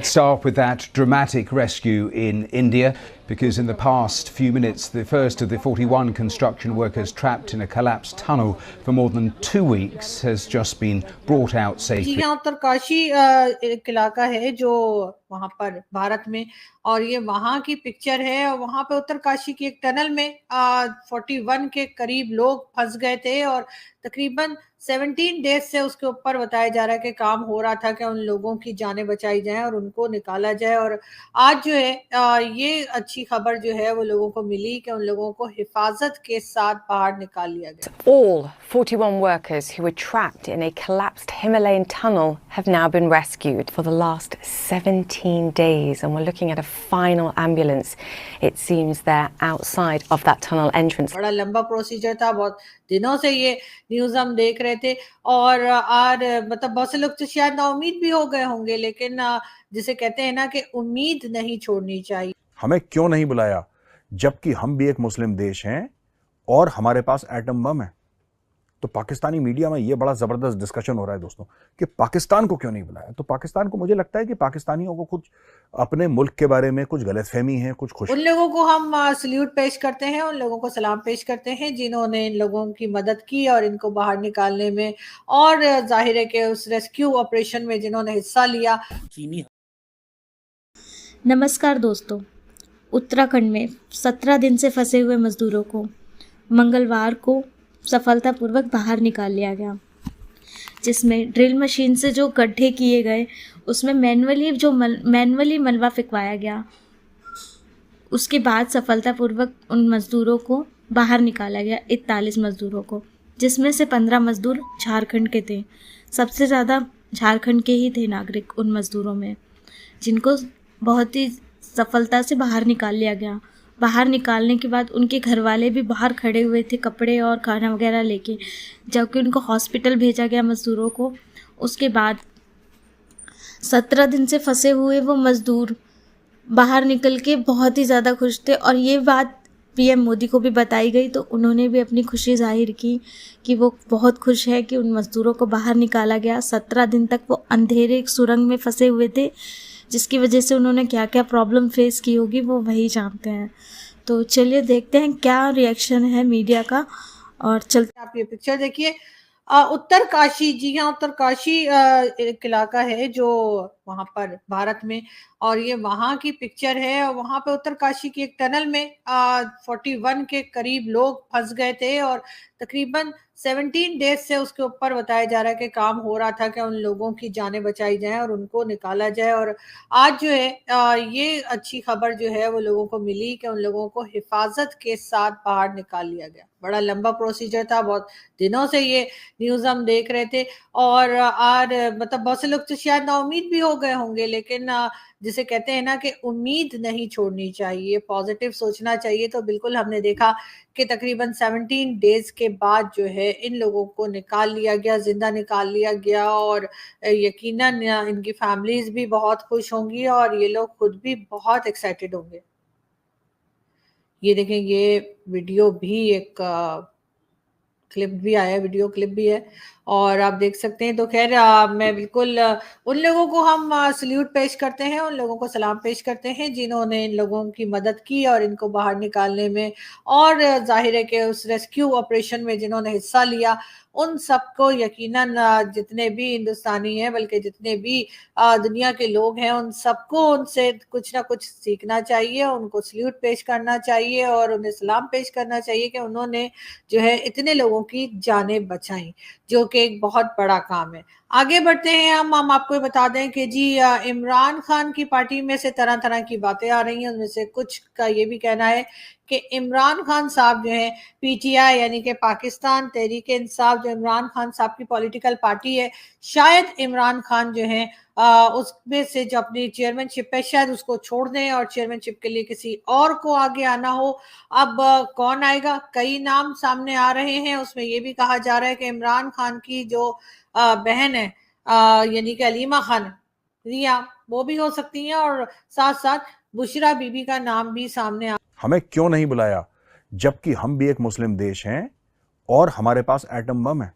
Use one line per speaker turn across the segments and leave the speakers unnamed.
Start with that dramatic rescue in India, because in the past few minutes, the first of the 41 construction workers trapped in a collapsed tunnel for more than 2 weeks has just been brought out safely.
जी हाँ, उत्तरकाशी एक इलाका है जो वहां पर भारत में, और ये वहां की पिक्चर है। और वहां पे उत्तरकाशी की एक टनल में 41 के करीब लोग फंस गए थे, और तकरीबन 17 डेज से उसके ऊपर बताया जा रहा है कि काम हो रहा था कि उन लोगों की जानें बचाई जाएं और उनको निकाला जाए। और आज जो है ये अच्छी खबर जो है वो लोगों को मिली कि उन लोगों को हिफाजत के साथ बाहर निकाल लिया गया।
All 41 workers who were trapped in a collapsed Himalayan tunnel have now been rescued for the last 17 days, and we're looking at a final ambulance. It seems they're outside of that tunnel entrance.
बड़ा लंबा procedure था, बहुत दिनों से ये news हम देख रहे थे, और आज मतलब बहुत से लोग तो शायद नाउम्मीद भी हो गए होंगे, लेकिन जिसे कहते हैं ना कि उम्मीद नहीं छोड़नी चाहिए।
हमें क्यों नहीं बुलाया, जबकि हम भी एक मुस्लिम देश हैं और हमारे पास एटम बम है। तो पाकिस्तानी मीडिया में ये बड़ा जबरदस्त डिस्कशन हो रहा है दोस्तों कि पाकिस्तान को क्यों नहीं बुलाया। तो पाकिस्तान को, मुझे लगता है कि पाकिस्तानियों को कुछ अपने मुल्क के बारे में कुछ गलतफहमी है, कुछ खुश।
उन लोगों को हम सल्यूट पेश करते हैं, उन लोगों को सलाम पेश करते हैं जिन्होंने इन लोगों की मदद की और इनको बाहर निकालने में, और जाहिर है कि उस रेस्क्यू ऑपरेशन में जिन्होंने हिस्सा लिया।
नमस्कार दोस्तों, उत्तराखंड में 17 दिन से फंसे हुए मजदूरों को मंगलवार को सफलतापूर्वक बाहर निकाल लिया गया, जिसमें ड्रिल मशीन से जो गड्ढे किए गए उसमें मैनुअली मलबा फेंकवाया गया। उसके बाद सफलतापूर्वक उन मज़दूरों को बाहर निकाला गया, 41 मज़दूरों को, जिसमें से 15 मज़दूर झारखंड के थे। सबसे ज़्यादा झारखंड के ही थे नागरिक उन मज़दूरों में, जिनको बहुत ही सफलता से बाहर निकाल लिया गया। बाहर निकालने के बाद उनके घर वाले भी बाहर खड़े हुए थे कपड़े और खाना वगैरह लेके, जबकि उनको हॉस्पिटल भेजा गया मज़दूरों को। उसके बाद 17 दिन से फंसे हुए वो मज़दूर बाहर निकल के बहुत ही ज़्यादा खुश थे, और ये बात पीएम मोदी को भी बताई गई, तो उन्होंने भी अपनी खुशी जाहिर की कि वो बहुत खुश है कि उन मज़दूरों को बाहर निकाला गया। 17 दिन तक वो अंधेरे एक सुरंग में फंसे हुए थे, जिसकी वजह से उन्होंने क्या क्या प्रॉब्लम फेस की होगी वो वही जानते हैं। तो चलिए देखते हैं क्या रिएक्शन है मीडिया का, और चलते।
आप ये पिक्चर देखिए, उत्तरकाशी, जी हाँ, उत्तरकाशी एक इलाका है जो वहां पर भारत में, और ये वहां की पिक्चर है। और वहां पे उत्तरकाशी की एक टनल में 41 के करीब लोग फंस गए थे, और तकरीबन 17 डेज से उसके ऊपर बताया जा रहा है कि काम हो रहा था कि उन लोगों की जानें बचाई जाएं और उनको निकाला जाए। और आज जो है ये अच्छी खबर जो है वो लोगों को मिली कि उन लोगों को हिफाजत के साथ बाहर निकाल लिया गया। बड़ा लंबा प्रोसीजर था, बहुत दिनों से ये न्यूज़ हम देख रहे थे, और आज मतलब बहुत से लोग तो शायद नाउम्मीद भी हो गए होंगे, लेकिन जिसे कहते हैं ना कि उम्मीद नहीं छोड़नी चाहिए, पॉजिटिव सोचना चाहिए। तो बिल्कुल हमने देखा कि तकरीबन 17 डेज के बाद जो है इन लोगों को निकाल लिया गया, जिंदा निकाल लिया गया, और यकीनन इनकी फैमिलीज भी बहुत खुश होंगी और ये लोग खुद भी बहुत एक्साइटेड होंगे। ये देखें, ये वीडियो भी एक क्लिप भी आया, वीडियो क्लिप भी है, और आप देख सकते हैं। तो खैर मैं बिल्कुल उन लोगों को हम सल्यूट पेश करते हैं, उन लोगों को सलाम पेश करते हैं जिन्होंने इन लोगों की मदद की और इनको बाहर निकालने में, और जाहिर है कि उस रेस्क्यू ऑपरेशन में जिन्होंने हिस्सा लिया उन सबको यकीनन जितने भी हिंदुस्तानी हैं, बल्कि जितने भी दुनिया के लोग हैं, उन सबको उनसे कुछ ना कुछ सीखना चाहिए, उनको सल्यूट पेश करना चाहिए और उन्हें सलाम पेश करना चाहिए कि उन्होंने जो है इतने लोगों की जानें बचाई, जो कि एक बहुत बड़ा काम है। आगे बढ़ते हैं हम आपको बता दें कि जी इमरान खान की पार्टी में से तरह तरह की बातें आ रही हैं। उनमें से कुछ का ये भी कहना है कि इमरान खान साहब जो है पीटीआई यानी कि पाकिस्तान तहरीक इंसाफ, जो इमरान खान साहब की पॉलिटिकल पार्टी है, शायद इमरान खान जो है उसमें से जो अपनी चेयरमैनशिप है शायद उसको छोड़ दें और चेयरमैनशिप के लिए किसी और को आगे आना हो। अब कौन आएगा, कई नाम सामने आ रहे हैं। उसमें ये भी कहा जा रहा है कि इमरान खान की जो बहन है यानी कि अलीमा खान रिया, वो भी हो सकती हैं, और साथ साथ बुशरा बीबी का नाम भी सामने आ।
हमें क्यों नहीं बुलाया, जबकि हम भी एक मुस्लिम देश हैं और हमारे पास एटम बम है।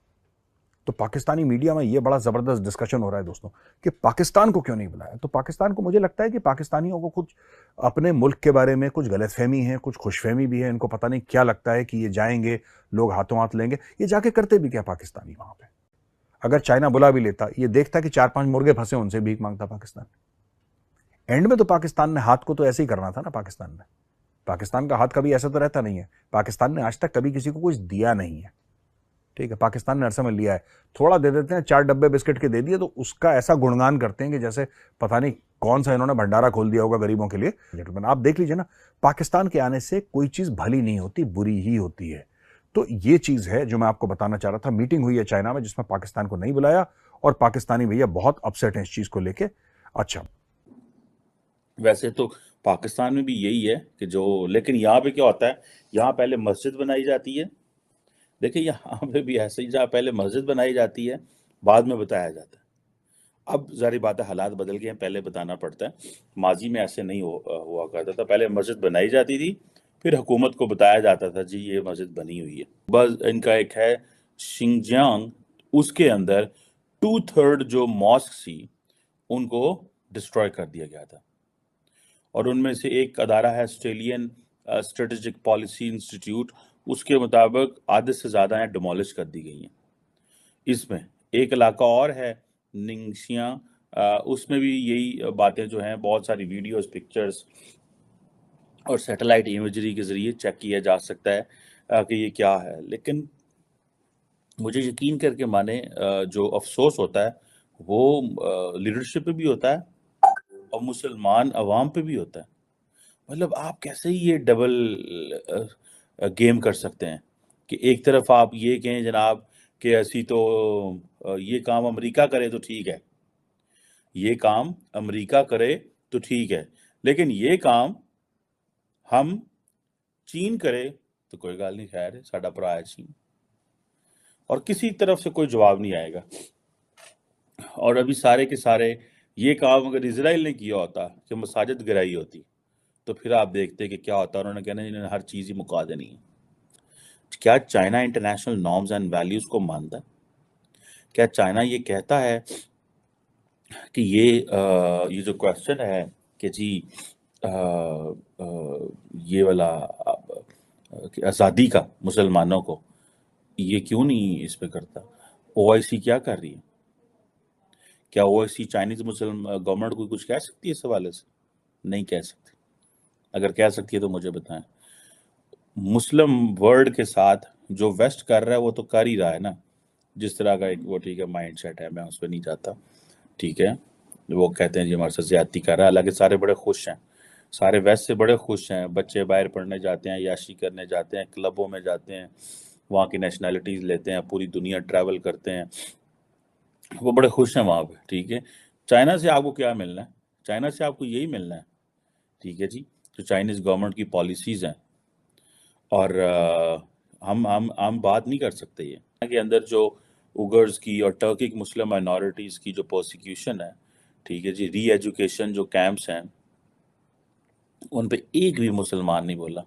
तो पाकिस्तानी मीडिया में ये बड़ा जबरदस्त डिस्कशन हो रहा है दोस्तों कि पाकिस्तान को क्यों नहीं बुलाया। तो पाकिस्तान को, मुझे लगता है कि पाकिस्तानियों को कुछ अपने मुल्क के बारे में कुछ गलतफहमी है, कुछ खुशफहमी भी है। इनको पता नहीं क्या लगता है कि ये जाएंगे, लोग हाथों हाथ लेंगे। ये जाके करते भी क्या पाकिस्तानी वहां पे? अगर चाइना बुला भी लेता, ये देखता कि 4-5 मुर्गे फंसे, उनसे भीख मांगता पाकिस्तान। एंड में तो पाकिस्तान ने हाथ को तो ऐसे ही करना था ना। पाकिस्तान का हाथ कभी ऐसा तो रहता नहीं है। पाकिस्तान ने आज तक कभी किसी को कुछ दिया नहीं है, ठीक है। पाकिस्तान ने हर समय लिया है, थोड़ा दे देते हैं, 4 डब्बे बिस्किट के दे दिए तो उसका ऐसा गुणगान करते हैं कि जैसे पता नहीं कौन सा इन्होंने भंडारा खोल दिया होगा गरीबों के लिए। जेंटलमैन, आप देख लीजिए ना, पाकिस्तान के आने से कोई चीज भली नहीं होती, बुरी ही होती है। तो ये चीज है जो मैं आपको बताना चाह रहा था। मीटिंग हुई है चाइना में जिसमें पाकिस्तान को नहीं बुलाया और पाकिस्तानी भैया बहुत अपसेट हैं इस चीज को लेके। अच्छा,
वैसे तो पाकिस्तान में भी यही है कि जो, लेकिन यहाँ पे क्या होता है, यहाँ पहले मस्जिद बनाई जाती है। देखिए यहाँ पे भी ऐसे ही, जहाँ पहले मस्जिद बनाई जाती है बाद में बताया जाता है। अब जारी बात है, हालात बदल गए हैं, पहले बताना पड़ता है। माजी में ऐसे नहीं हुआ करता था। पहले मस्जिद बनाई जाती थी, फिर हुकूमत को बताया जाता था जी ये मस्जिद बनी हुई है। बस इनका एक है शिंगजियांग, उसके अंदर 2/3 जो मॉस्क थी उनको डिस्ट्रॉय कर दिया गया था। और उनमें से एक अदारा है ऑस्ट्रेलियन स्ट्रेटेजिक पॉलिसी इंस्टीट्यूट, उसके मुताबिक आधे से ज़्यादा हैं डिमोलिश कर दी गई हैं। इसमें एक इलाका और है निंगशिया, उसमें भी यही बातें जो हैं, बहुत सारी वीडियोस, पिक्चर्स और सैटेलाइट इमेजरी के ज़रिए चेक किया जा सकता है कि ये क्या है। लेकिन मुझे यकीन करके माने, जो अफसोस होता है वो लीडरशिप पे भी होता है और मुसलमान अवाम पे भी होता है। मतलब आप कैसे ही ये डबल गेम कर सकते हैं कि एक तरफ आप ये कहें जनाब कि ऐसी तो ये काम अमेरिका करे तो ठीक है, ये काम अमेरिका करे तो ठीक है, लेकिन ये काम हम चीन करे तो कोई गल नहीं, खैर है, साडा भरा है चीन। और किसी तरफ से कोई जवाब नहीं आएगा। और अभी सारे के सारे ये काम अगर इजराइल ने किया होता कि मसाजिद गिराई होती, तो फिर आप देखते कि क्या होता। उन्होंने कहना इन्होंने हर चीज़ ही मुका देनी है। क्या China international norms and values को मानता है? क्या चाइना ये कहता है कि ये जो क्वेश्चन है कि जी ये वाला आज़ादी का मुसलमानों को, ये क्यों नहीं इस पे करता? OIC क्या कर रही है? क्या OIC चाइनीज मुस्लिम गवर्नमेंट को कुछ कह सकती है इस हवाले से? नहीं कह सकती। अगर कह सकती है तो मुझे बताएं। मुस्लिम वर्ल्ड के साथ जो वेस्ट कर रहा है वो तो कर ही रहा है ना, जिस तरह का एक वो, ठीक है, माइंड सेट है, मैं उस पर नहीं जाता, ठीक है। वो कहते हैं जी हमारे साथ ज्यादती कर रहा है, हालांकि सारे बड़े खुश हैं, सारे वेस्ट से बड़े खुश हैं। बच्चे बाहर पढ़ने जाते हैं, याशी करने जाते हैं, क्लबों में जाते हैं, वहाँ की नेशनैलिटीज़ लेते हैं, पूरी दुनिया ट्रैवल करते हैं, वो बड़े खुश हैं वहाँ पे, ठीक है। चाइना से आपको क्या मिलना है? चाइना से आपको यही मिलना है, ठीक है जी, जो चाइनीज़ गवर्नमेंट की पॉलिसीज़ हैं। और हम बात नहीं कर सकते ये के अंदर जो उगर्स की और टर्किक मुस्लिम माइनॉरिटीज़ की जो प्रोसिक्यूशन है, ठीक है जी, री एजुकेशन जो कैंप्स हैं, उन पे एक भी मुसलमान नहीं बोला।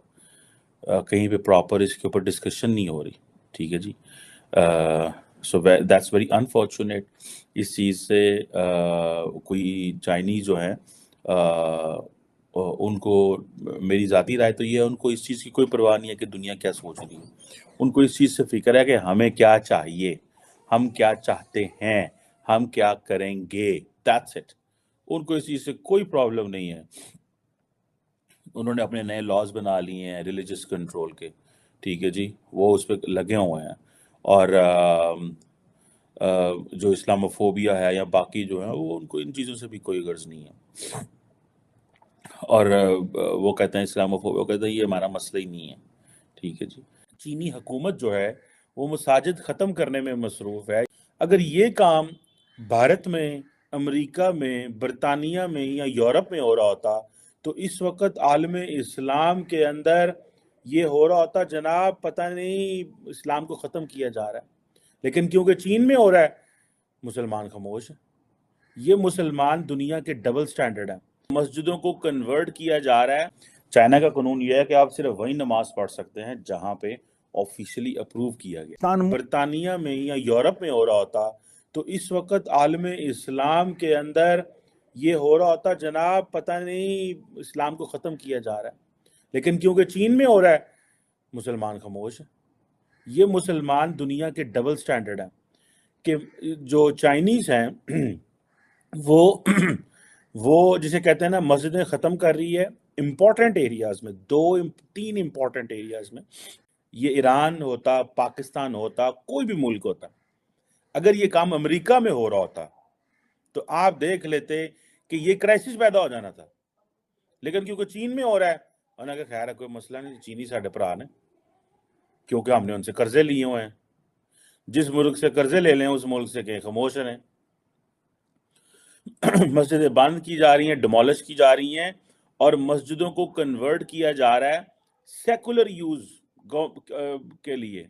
कहीं पे प्रॉपर इसके ऊपर डिस्कशन नहीं हो रही, ठीक है जी। So that's very unfortunate. इस चीज़ से कोई चाइनीज़ जो है उनको, मेरी ज़ाती राय तो ये है, उनको इस चीज़ की कोई परवाह नहीं है कि दुनिया क्या सोच रही है। उनको इस चीज़ से फिक्र है कि हमें क्या चाहिए, हम क्या चाहते हैं, हम क्या करेंगे, दैट्स इट। उनको इस चीज़ से कोई प्रॉब्लम नहीं है। उन्होंने अपने नए लॉज बना लिए हैं रिलीजियस कंट्रोल के, ठीक है जी, वो उस पर लगे हुए हैं। और जो इस्लामोफोबिया है या बाकी जो है, वो उनको इन चीज़ों से भी कोई गर्ज नहीं है। और वो कहते हैं इस्लामोफोबिया, वो कहते हैं ये हमारा मसला ही नहीं है, ठीक है जी। चीनी हुकूमत जो है वो मसाजिद ख़त्म करने में मसरूफ़ है। अगर ये काम भारत में, अमेरिका में, बरतानिया में या यूरोप में हो रहा होता तो इस वक्त आलम इस्लाम के अंदर ये हो रहा होता जनाब, पता नहीं इस्लाम को ख़त्म किया जा रहा है। लेकिन क्योंकि चीन में हो रहा है, मुसलमान खामोश है। ये मुसलमान दुनिया के डबल स्टैंडर्ड हैं। मस्जिदों को कन्वर्ट किया जा रहा है। चाइना का कानून यह है कि आप सिर्फ वही नमाज पढ़ सकते हैं जहाँ पे ऑफिशियली अप्रूव किया गया।
पाकिस्तान
बरतानिया में या यूरोप में हो रहा होता तो इस वक्त आलम इस्लाम के अंदर ये हो रहा होता जनाब, पता नहीं इस्लाम को ख़त्म किया जा रहा है, लेकिन क्योंकि चीन में हो रहा है मुसलमान खामोश है। ये मुसलमान दुनिया के डबल स्टैंडर्ड हैं कि जो चाइनीज़ हैं वो वो जिसे कहते हैं ना मस्जिदें ख़त्म कर रही है इम्पॉर्टेंट एरियाज़ में, 2-3 इम्पॉर्टेंट एरियाज़ में। ये ईरान होता, पाकिस्तान होता, कोई भी मुल्क होता, अगर ये काम अमेरिका में हो रहा होता तो आप देख लेते कि ये क्राइसिस पैदा हो जाना था, लेकिन क्योंकि चीन में हो रहा है उन्होंने कहा खैर है कोई मसला नहीं, चीनी साढ़े भरा ने, क्योंकि हमने उनसे कर्जे लिए हुए हैं, जिस मुल्क से कर्जे ले लें उस मुल्क से कहीं खामोश रहें। मस्जिदें बंद की जा रही हैं, डिमोलिश की जा रही हैं और मस्जिदों को कन्वर्ट किया जा रहा है सेकुलर यूज के लिए।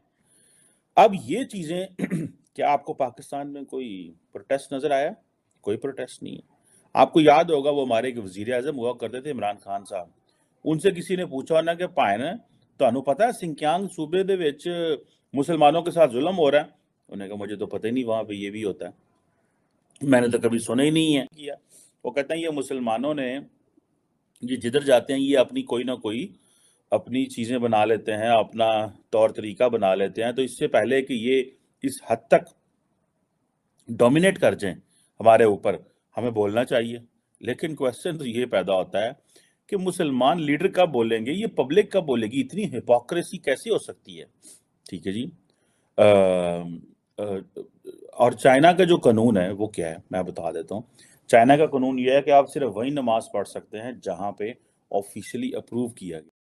अब ये चीजें क्या आपको पाकिस्तान में कोई प्रोटेस्ट नजर आया? कोई प्रोटेस्ट नहीं है। आपको याद होगा वो हमारे एक वजीर आजम हुआ करते थे इमरान खान साहब, उनसे किसी ने पूछा ना कि भाई ਤੁਹਾਨੂੰ पता है सिंकियांग सूबे दे विच मुसलमानों के साथ जुल्म हो रहा है? उन्होंने कहा मुझे तो पता ही नहीं वहां पे ये भी होता है, मैंने तो कभी सुना ही नहीं है किया। वो कहते हैं ये मुसलमानों ने ये जिधर जाते हैं ये अपनी कोई ना कोई अपनी चीज़ें बना लेते हैं, अपना तौर तरीका बना लेते हैं, तो इससे पहले कि ये इस हद तक डोमिनेट कर जाएं हमारे ऊपर, हमें बोलना चाहिए। लेकिन क्वेश्चन तो ये पैदा होता है कि मुसलमान लीडर कब बोलेंगे, ये पब्लिक कब बोलेगी? इतनी हिपोक्रेसी कैसे हो सकती है? ठीक है जी। और चाइना का जो कानून है वो क्या है मैं बता देता हूँ। चाइना का कानून ये है कि आप सिर्फ वही नमाज पढ़ सकते हैं जहाँ पे ऑफिशियली अप्रूव किया गया।